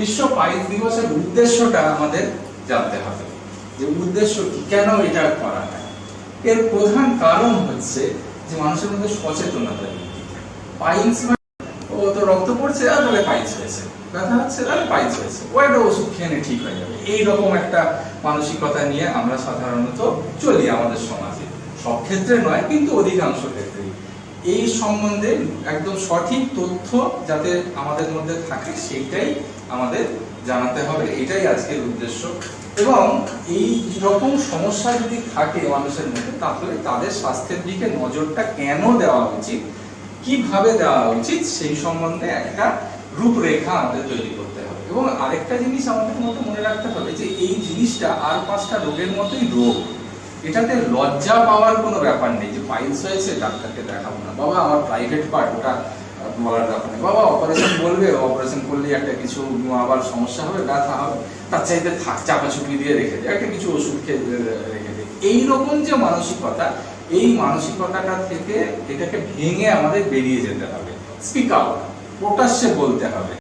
বিশ্ব পাইলস দিবসের উদ্দেশ্যটা আমাদের জানতে হবে, যে উদ্দেশ্য কি, কেন এটা করা হয়। এর প্রধান কারণ হচ্ছে যে মানুষের মধ্যে সচেতনতা বৃদ্ধি। পাইলস ও তো রক্ত পড়ছে আর বলে পাইলস হয়েছে, ব্যথা হচ্ছে তাহলে পাইলস হয়েছে, ও একটা ওষুধ খেয়ে ঠিক হয়ে যাবে, এইরকম একটা মানসিকতা নিয়ে আমরা সাধারণত চলি আমাদের সমাজে। সব ক্ষেত্রে নয়, কিন্তু অধিকাংশ ক্ষেত্রেই এই সম্বন্ধে একদম সঠিক তথ্য যাতে আমাদের মধ্যে থাকে সেইটাই আমাদের জানাতে হবে, এটাই আজকের উদ্দেশ্য। এবং এই রকম সমস্যা যদি থাকে মানুষের মধ্যে, তাহলে তাদের স্বাস্থ্যের দিকে নজরটা কেন দেওয়া উচিত, কিভাবে দেওয়া উচিত, সেই সম্বন্ধে একটা রূপরেখা আমাদের তৈরি করতে হবে। এবং আরেকটা জিনিস আমাদের মধ্যে মনে রাখতে হবে যে এই জিনিসটা আর 5টা রোগের মতোই রোগ, এটাতে লজ্জা পাওয়ার কোনো ব্যাপার নেই যে পাইলস হয়েছে ডাক্তারকে দেখাবো না, বাবা আমার প্রাইভেট পার্ট, ওটা বলার ব্যাপার নেই, বাবা অপারেশন বলবে, অপারেশন করলে একটা কিছু আবার সমস্যা হবে, ব্যথা হবে, তার চাইতে থাক চাপাচুপি দিয়ে রেখে দেয়, একটা কিছু ওষুধ খেয়ে রেখে দেয়। এইরকম যে মানসিকতা, এই মানসিকতাটা থেকে এটাকে ভেঙে আমাদের বেরিয়ে যেতে হবে, স্পিক আউট, প্রকাশ্যে বলতে হবে।